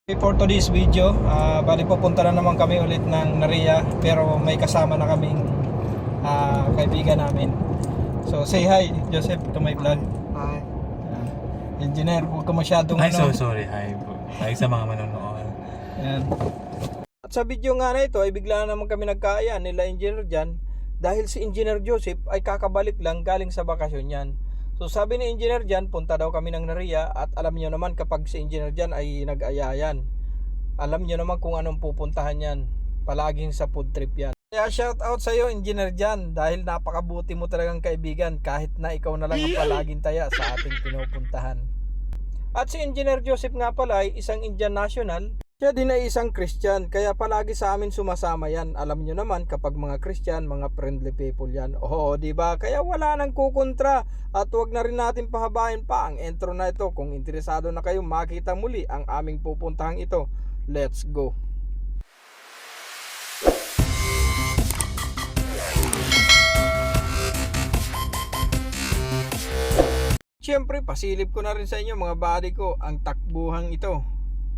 For today's video, bali pupunta na naman kami ulit ng Narea, pero may kasama na kaming kaibigan namin. So say hi Joseph to my vlog. Hi. Engineer, huwag ka masyadong Ay, so sorry. Hi po. Hi sa mga manonood. Yan. At sa video nga na ito ay bigla na naman kami nagkaaya nila Engineer Jan, dahil si Engineer Joseph ay kakabalik lang galing sa bakasyon yan. So sabi ni Engineer Jan, punta daw kami ng Narea, at alam nyo naman kapag si Engineer Jan ay nag-aya yan, alam nyo naman kung anong pupuntahan yan. Palaging sa food trip yan. Kaya shout out sa iyo Engineer Jan, dahil napakabuti mo talagang kaibigan, kahit na ikaw na lang ang palaging taya sa ating pinupuntahan. At si Engineer Joseph nga pala ay isang Indian national. Siya din ay isang Christian, kaya palagi sa amin sumasama yan. Alam nyo naman kapag mga Christian, mga friendly people yan. Oo, diba? Kaya wala nang kukontra. At wag na rin natin pahabain pa ang intro na ito. Kung interesado na kayo makita muli ang aming pupuntahang ito, let's go. Siyempre, pasilip ko na rin sa inyo mga buddy ko ang takbuhang ito.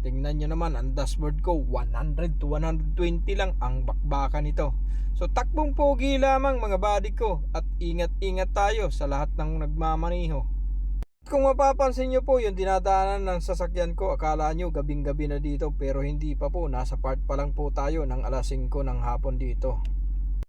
Tingnan nyo naman ang dashboard ko, 100 to 120 lang ang bakbakan nito. So takbong pogi lamang mga buddy ko, at ingat-ingat tayo sa lahat ng nagmamaniho. Kung mapapansin nyo po yung dinadaanan ng sasakyan ko, akala nyo gabing-gabi na dito, pero hindi pa po, nasa part pa lang po tayo ng alas 5 ng hapon dito.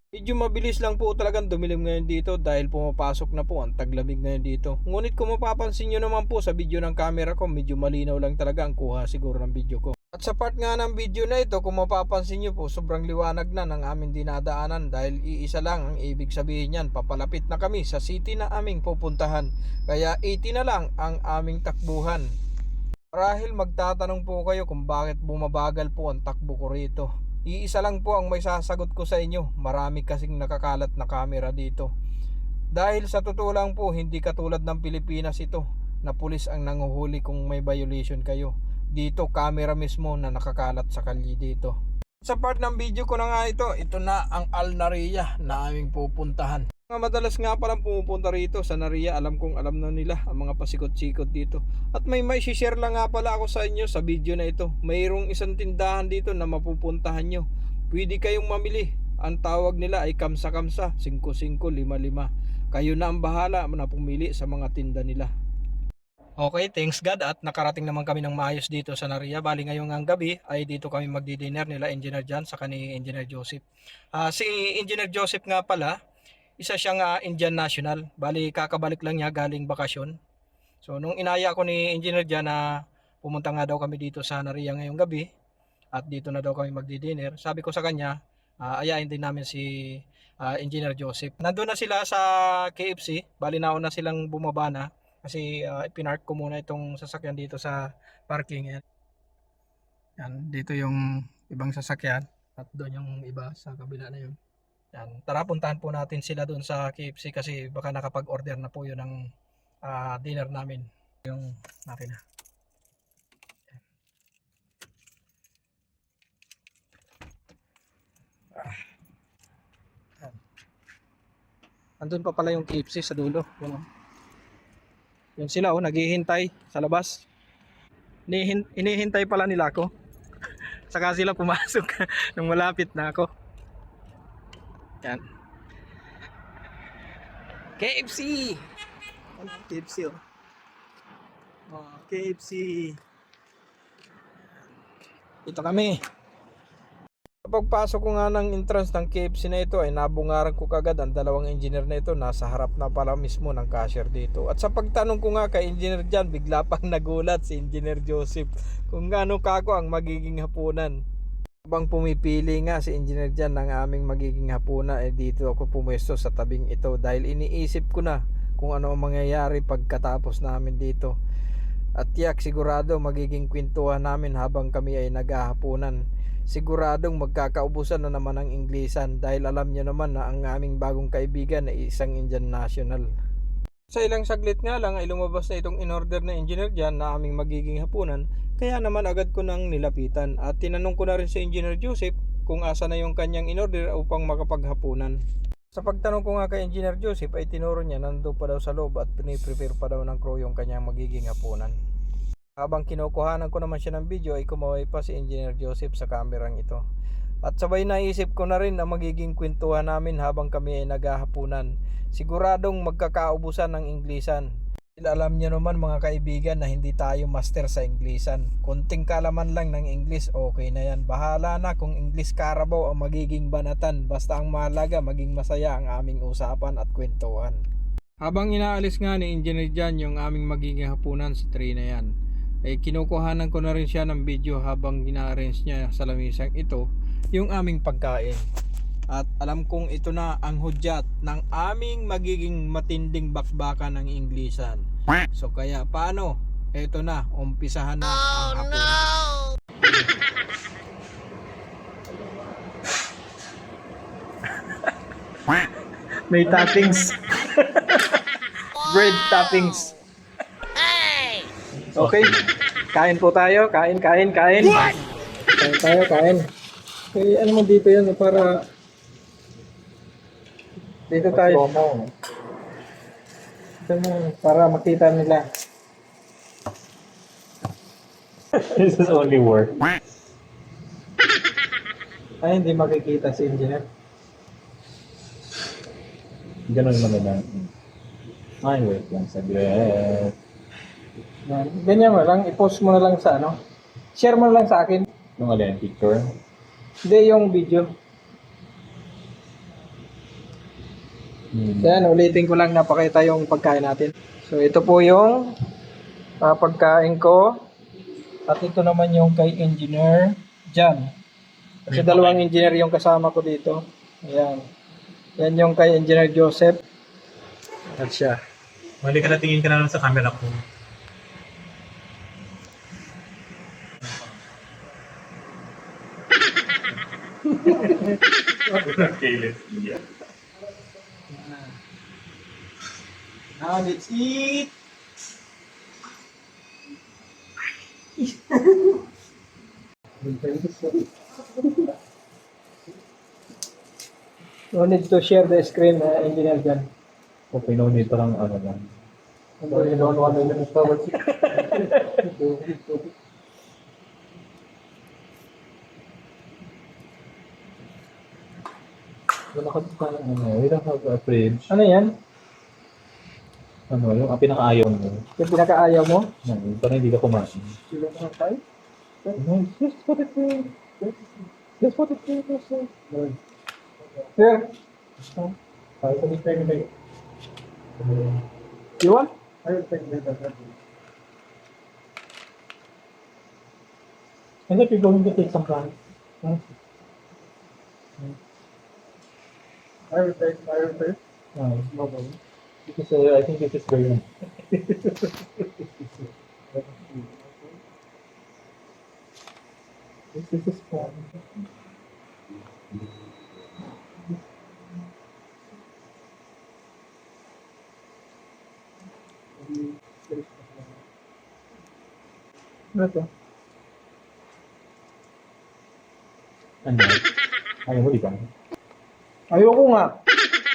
Medyo mabilis lang po talagang dumilim ngayon dito dahil pumapasok na po ang taglamig ngayon dito. Ngunit kung mapapansin nyo naman po sa video ng camera ko, medyo malinaw lang talaga ang kuha siguro ng video ko. At sa part nga ng video na ito, kung mapapansin nyo po, sobrang liwanag na ng aming dinadaanan dahil iisa lang ang ibig sabihin yan. Papalapit na kami sa city na aming pupuntahan. Kaya 80 na lang ang aming takbuhan. Marahil magtatanong po kayo kung bakit bumabagal po ang takbo ko rito. Iisa lang po ang may sasagot ko sa inyo. Marami kasing nakakalat na camera dito. Dahil sa totoo lang po, hindi katulad ng Pilipinas ito na pulis ang nanguhuli kung may violation kayo. Dito camera mismo na nakakalat sa kalye dito. Sa part ng video ko na nga ito na ang Al Narea na aming pupuntahan. Mga madalas nga palang pumupunta rito sa Narea, alam kong alam na nila ang mga pasikot-sikot dito. At may share lang nga pala ako sa inyo sa video na ito. Mayroong isang tindahan dito na mapupuntahan nyo. Pwede kayong mamili. Ang tawag nila ay kamsa-kamsa, 5-5, 5-5. Kayo na ang bahala na pumili sa mga tinda nila. Okay, thanks God at nakarating naman kami ng maayos dito sa Narea. Bali ngayong ang gabi ay dito kami magdi-dinner nila Engineer Jan sa ni Engineer Joseph. Si Engineer Joseph nga pala, isa siyang Indian national. Bali kakabalik lang niya galing bakasyon. So nung inaya ko ni Engineer Jan na pumunta nga daw kami dito sa Narea ngayong gabi at dito na daw kami magdi-dinner, sabi ko sa kanya, ayain din namin si Engineer Joseph. Nandun na sila sa KFC. Bali nauna silang bumaba na kasi pinark ko muna itong sasakyan dito sa parking. Yan, dito yung ibang sasakyan at doon yung iba sa kabila na yun. Yan, tara puntahan po natin sila doon sa KFC kasi baka nakapag-order na po yun ng dinner namin. Yung makina. Andun pa pala yung KFC sa dulo. Yan, yun sila naghihintay sa labas. Inihintay pala nila ako. Saka sila pumasok nung malapit na ako. Yan. KFC. KFC KFC. Ito kami. Pagpasok ko nga ng entrance ng KFC na ito ay nabungaran ko kagad ang dalawang engineer na ito. Nasa harap na pala mismo ng cashier dito. At sa pagtanong ko nga kay Engineer Jan, bigla pang nagulat si Engineer Joseph kung gaano kako ang magiging hapunan. Habang pumipili nga si Engineer Jan ng aming magiging hapunan, dito ako pumwesto sa tabing ito dahil iniisip ko na kung ano ang mangyayari pagkatapos namin dito. At tiyak sigurado magiging kwentuhan namin habang kami ay naghahapunan. Siguradong magkakaubusan na naman ang Inglesan dahil alam nyo naman na ang aming bagong kaibigan ay isang Indian national. Sa ilang saglit nga lang ay lumabas na itong in-order na Engineer Jan na aming magiging hapunan, kaya naman agad ko nang nilapitan at tinanong ko na rin si Engineer Joseph kung asa na yung kanyang in-order upang makapaghapunan. Sa pagtanong ko nga kay Engineer Joseph ay tinuro niya nandun pa daw sa loob at piniprepare pa daw ng crew yung kanyang magiging hapunan. Habang kinukuhanan ko naman siya ng video ay kumaway pa si Engineer Joseph sa kamerang ito. At sabay naisip ko na rin na magiging kwentuhan namin habang kami ay naghahapunan. Siguradong magkakaubusan ng Inglisan. Alam niyo naman mga kaibigan na hindi tayo master sa Inglisan. Konting kalaman lang ng English, okay na yan. Bahala na kung English Carabao ang magiging banatan. Basta ang mahalaga maging masaya ang aming usapan at kwentuhan. Habang inaalis nga ni Engineer Jan yung aming magiging hapunan sa tray na yan, ay kinukuhanan ko na rin siya ng video habang gina-arrange niya sa lamisang ito yung aming pagkain. At alam kong ito na ang hudyat ng aming magiging matinding bakbakan ng Inglisan. So kaya paano? Ito na, umpisahan na ang hapunan. May toppings. Bread toppings. Okay. Kain po tayo. Kain. Kain tayo, kain. Okay, ano mo dito yan para dito tayo. Ito mo, para makita nila. This is only work. Ay, hindi makikita si Engineer. Ganun naman lang. Ay, wait lang saglit. Yan. Ganyan mo lang, i-post mo na lang sa ano. Share mo na lang sa akin. Yung alin, picture? Hindi yung video. Yan, ulitin ko lang napakita yung pagkain natin. So ito po yung pagkain ko. At ito naman yung kay Engineer Jan. Kasi dalawang engineer yung kasama ko dito. Ayan. Yan yung kay Engineer Joseph. At siya. Mali ka na tingin ka na lang sa camera ko. Kilit. Yeah. Now let's eat. No need to share the screen, Engineer Jan. Okay, no need parang ano lang. You don't want to use power. Wala ka parang ano, we don't have a fridge. Ano yan? Ano, yung pinaka-ayaw mo. Yung pinakaayaw mo? Parang hindi ka kumain. Sila na tayo? No, just put it there. Just put it there. Here. Tayo sa display nila. You want? I will take that. And if you're going to take some plants. I will take. No problem. Because I think this is very nice. This is fun. Ano to? Ano? Ayaw mo, di ba? Ayoko nga.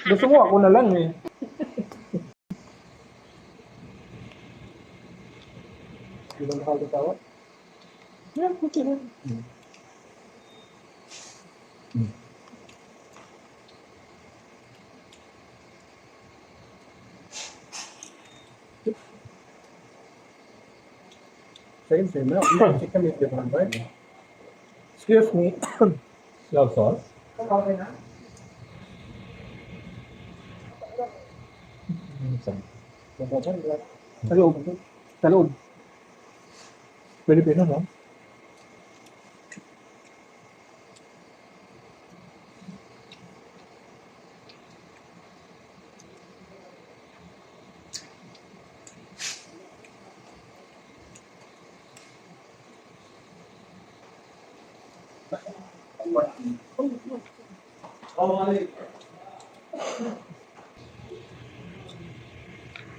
Gusto mo ako na lang eh. Hindi ba nakakatawa? Yeah, okay lang. Same now. Chicken is different, right? Excuse me. Love sauce? Okay na? Sa loob. Sa loob. Pilipino, no?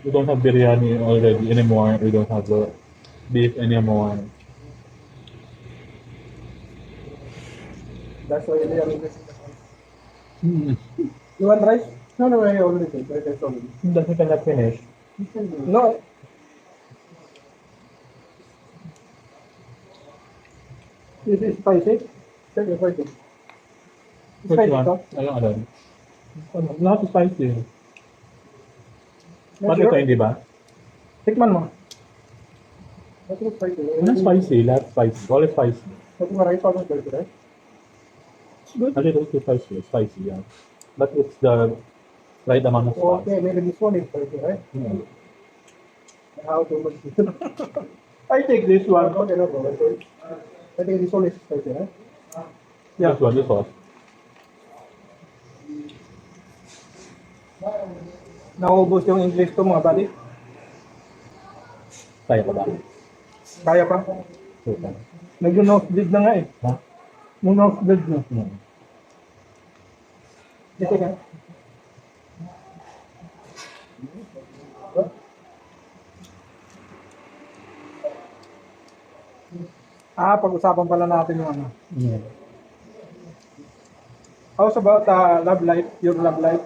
We don't have biryani already anymore. We don't have the beef anymore. That's why they are You want rice? No, I already did. I told you. Does it cannot finish? No. This is spicy. Check the spicy. Which Spicy one? ito. Ayun, ano? Lahat spicy. Bakit ito hindi ba? Tikman mo. That's not spicy. Not spicy, lahat spicy. All is spicy. That's what I thought was spicy, right? It's good. A little too spicy, yeah. But it's the right amount of spice. Okay, maybe this one is spicy, right? Yeah. How to make it? I take this one. Okay, no problem. I think this one is spicy, right? Yeah. This one. Naubos yung English ko mga buddy. Kaya pa ba? Kaya pa. Okay. Medyo nosebleed na nga eh. Ha? Yung nosebleed na. Hmm. Dito ka. Pag-usapan pala natin yung ano. Yeah. How's about love life? Your love life?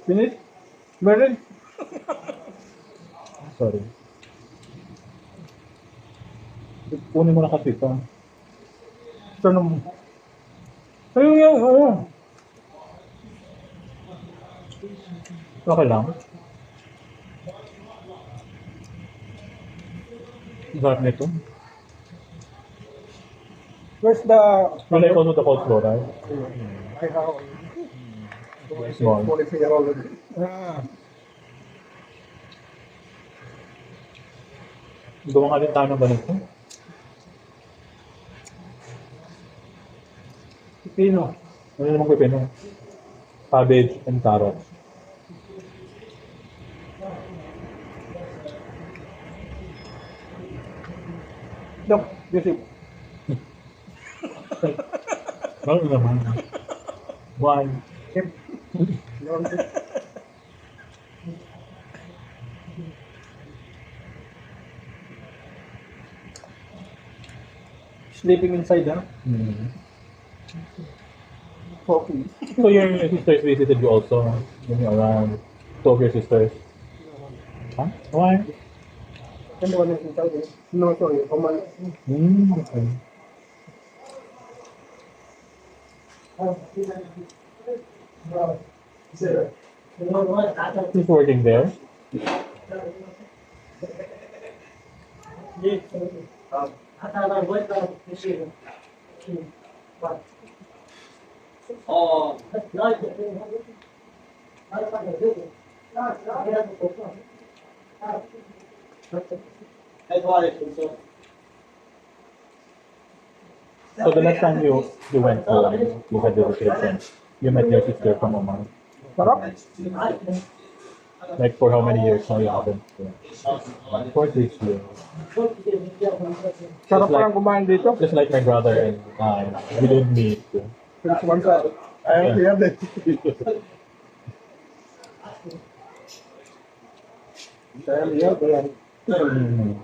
Finish? Married? Sorry. Kunin mo na kasi ito. Tanong mo. Ayun yan, oo. Okay lang. Sarap nito. Where's the... You like also the coleslaw, right? I have... Small. Policy here already. Gawa nga din tayo ng ganito. Pino. Ano namang pipino? Cabbage and carrots. Look, this is... Ano naman? Why? Sleeping inside, huh? Hmm. Okay. So your sisters visited you also when you around? Two of your sisters? Huh? Why? And the one is inside, eh? No, sorry. Oman. Okay. He's working there? So the last time you went home, you had the vacation, you met your sister from Oman. Sarap. Like for how many years now you haven't? For 6 years. Sarap parang kumain dito. Just like my brother and I, we don't meet. Since one side. I have that. Mm.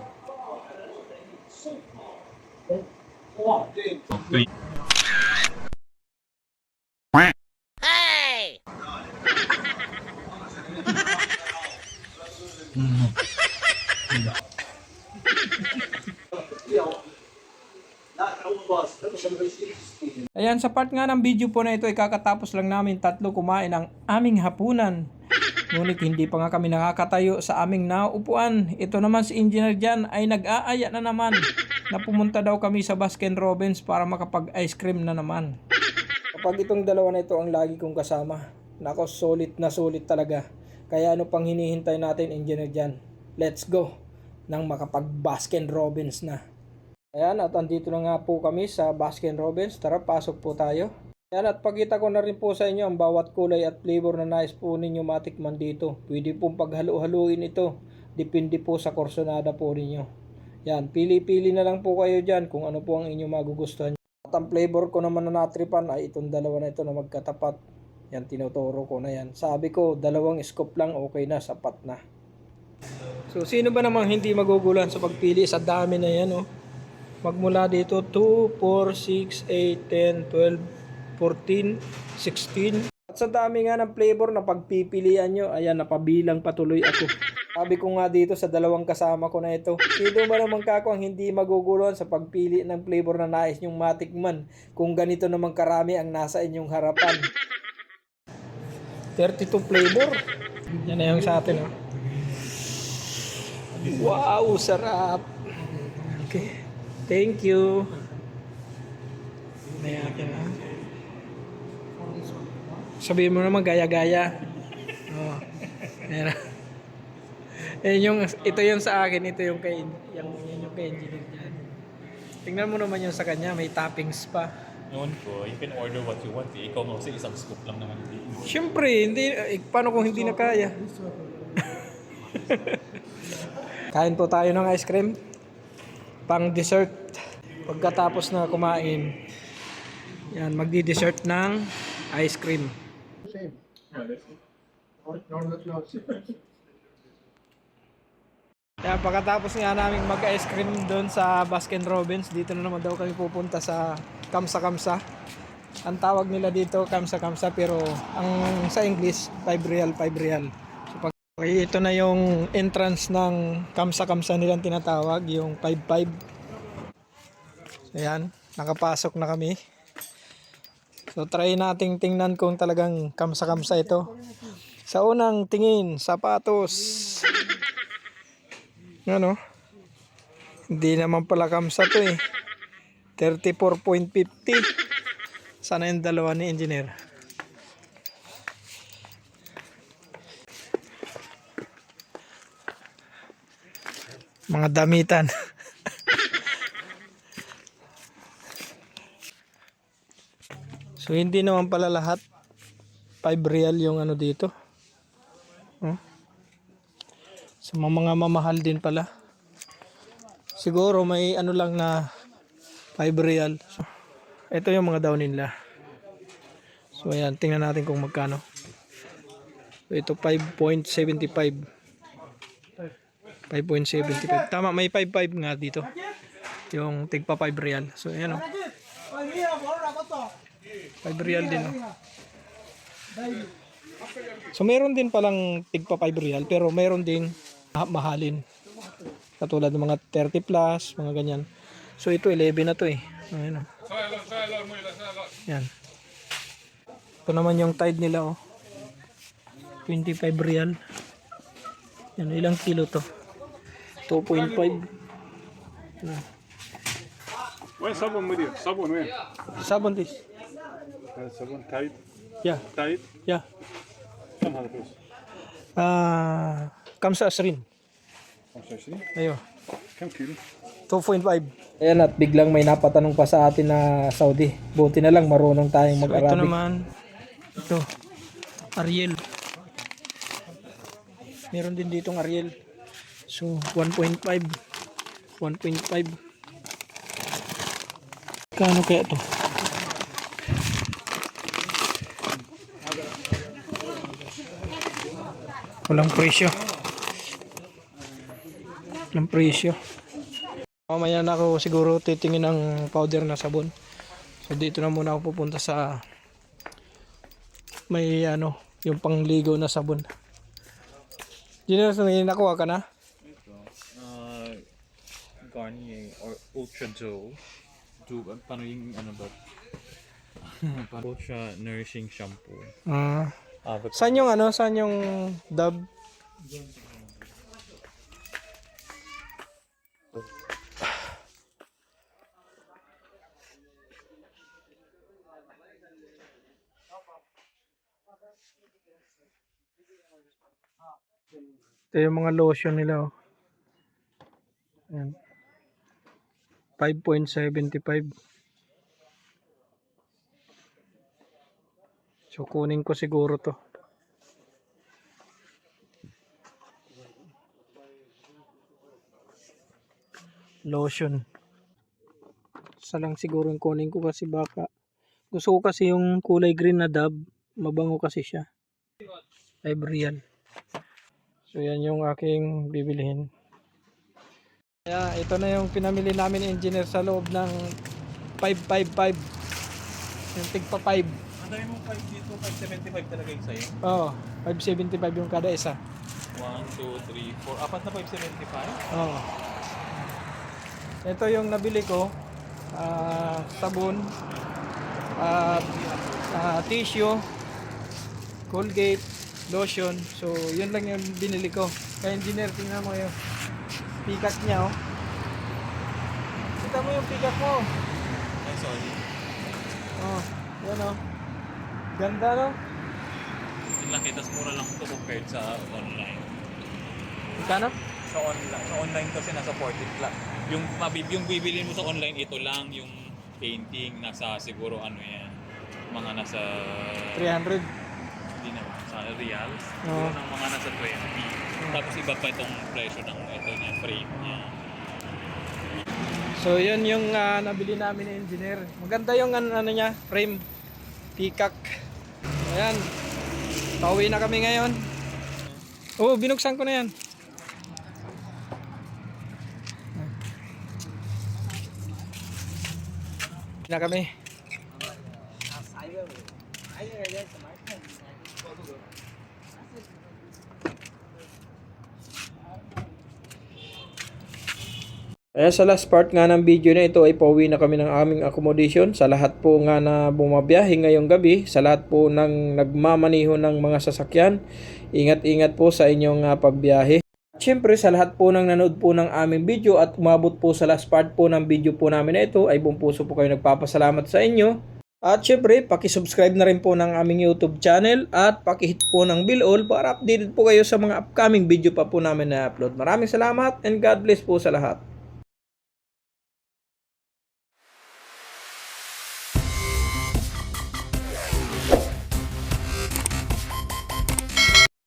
Ayan, sa part nga ng video po na ito, ikakatapos lang namin tatlo kumain ang aming hapunan. Ngunit hindi pa nga kami nakakatayo sa aming naupuan. Ito naman si Engineer Jan ay nag-aaya na naman na pumunta daw kami sa Baskin Robbins para makapag-ice cream na naman. Kapag itong dalawa na ito ang lagi kong kasama, nako, solid na solid talaga. Kaya ano pang hinihintay natin, Engineer Jan? Let's go nang makapag-Baskin Robbins na. Ayan, at andito na nga po kami sa Baskin Robbins. Tara, pasok po tayo. Ayan, at pakita ko na rin po sa inyo ang bawat kulay at flavor na nais po ninyo matikman dito. Pwede pong paghalo-haluin ito. Depende po sa korsonada po ninyo. Yan, pili-pili na lang po kayo dyan kung ano po ang inyong magugustuhan. At ang flavor ko naman na natripan ay itong dalawa na ito na magkatapat. Yan, tinuturo ko na yan. Sabi ko, 2 scoop lang, okay na, sapat na. So, sino ba namang hindi magugulan sa pagpili sa dami na yan, oh? Magmula dito 2, 4, 6, 8, 10, 12, 14, 16. At sa dami nga ng flavor na pagpipilian nyo, ayan, napabilang patuloy ako. Sabi ko nga dito sa dalawang kasama ko na ito, sino ba naman kako ang hindi maguguluhan sa pagpili ng flavor na nais nyong matikman kung ganito naman karami ang nasa inyong harapan. 32 flavor. Yan na yung sa atin. Oh. Wow, sarap. Okay. Thank you. May akin ha. Sabihin mo naman gaya-gaya. Oh. Ayan. Ito yung sa akin, ito yung kay yung kay engineer dyan. Tingnan mo naman yung sa kanya, may toppings pa. Noon ko, you can order what you want. Ikaw mo kasi isang scoop lang naman. Siyempre, hindi, paano kung hindi na kaya? Kain po tayo ng ice cream. Pang dessert. Pagkatapos na kumain, yan, magdi-dessert ng ice cream. Same. Normal clothes. Kaya pagkatapos nga namin mag-ice cream doon sa Baskin Robbins, dito na naman daw kami pupunta sa Kamsa Kamsa. Ang tawag nila dito Kamsa Kamsa, pero ang sa English 5 real. So pag okay, ito na yung entrance ng Kamsa Kamsa nilang tinatawag, yung 5-5. So yan, nakapasok na kami. So try nating tingnan kung talagang Kamsa Kamsa ito. Sa unang tingin, sapatos. Ano? Hindi naman pala kamsa to eh. 34.50. Sana yung dalawa ni engineer. Mga damitan. So hindi naman pala lahat 5 real yung ano dito. So mga mamahal din pala. Siguro may ano lang na 5 real. So, ito yung mga down nila. So ayan, tingnan natin kung magkano. So, ito 5.75. 5.75. Tama, may 5.5 nga dito. Yung tigpa 5 real. So ayan o. 5 real din o. So meron din palang tigpa 5 real, pero meron ding mahalin. Katulad ng mga 30 plus, mga ganyan. So ito 11 na to eh. Ayan. Yan. Ito naman yung Tide nila oh. 25 real. Yan, ilang kilo to? 2.5. وين صابون مدير؟ صابون وين؟ Sabon this. هذا صابون تايد Yeah, تايد yeah. كم هذا فلوس؟ Kamsa Asrin. 25 Ayo. كم كيلو؟ 2.5. Ayan, at biglang may napatanong pa sa atin na Saudi. Buti na lang marunong tayong mag-Arabic. Ito naman, ito, Ariel. Meron din ditong Ariel. So, 1.5. 1.5. Kano kaya to? Walang presyo. Walang presyo. Mamaya na ako siguro titingin ng powder na sabon. So dito na muna ako pupunta sa may ano, yung pangligo na sabon. Generous, may nakuha ka na? Garnier or Ultra Joe. Paano yung ano ba? Ultra Nourishing Shampoo. Saan yung ano? Saan yung Dove? Ito yung mga lotion nila oh. Ayan. 5.75. So kunin ko siguro to. Lotion. Isa lang siguro yung kunin ko kasi baka gusto ko kasi yung kulay green na Dove. Mabango kasi siya. 5 real. So yan yung aking bibilihin. Kaya ito na yung pinamili namin engineer sa loob ng 555. Yung tigpa 5. Ang dami mong 5 dito, 575 talaga yung sa'yo. Oo, 575 yung kada isa. 1, 2, 3, 4. Apat na 575? Oo. Ito yung nabili ko. Sabon. Tissue. Colgate. Lotion. So, yun lang yung binili ko. Kaya engineer, tingnan mo yung pikat niya, oh. Kita mo yung pikat mo. Ay, sorry. Oh, yan, oh. Ganda, no? Yun lang, tas mura lang ito compared sa online. Ikano? Sa online kasi nasa 40 lang. Yung bibili mo sa online, ito lang yung painting nasa siguro ano yan. Mga nasa 300. hindi naman sa reals. Oo. Siguro ng mga nasa 20. Tapos iba pa itong presyo ng ito niya, frame niya. So, yun yung nabili namin ng engineer. Maganda yung ano niya, frame. Peacock. Ayan. Pauwi na kami ngayon. Oo, binuksan ko na yan. Na kami. Kaya sa last part nga ng video na ito ay pauwi na kami ng aming accommodation. Sa lahat po nga na bumabiyahe ngayong gabi, sa lahat po ng nagmamaniho ng mga sasakyan, ingat-ingat po sa inyong pagbiyahe. Siyempre sa lahat po ng nanood po ng aming video at umabot po sa last part po ng video po namin na ito, ay buong puso po kayo nagpapasalamat sa inyo. At syempre, paki-subscribe na rin po ng aming YouTube channel at paki-hit po ng bell all para updated po kayo sa mga upcoming video pa po namin na upload. Maraming salamat and God bless po sa lahat.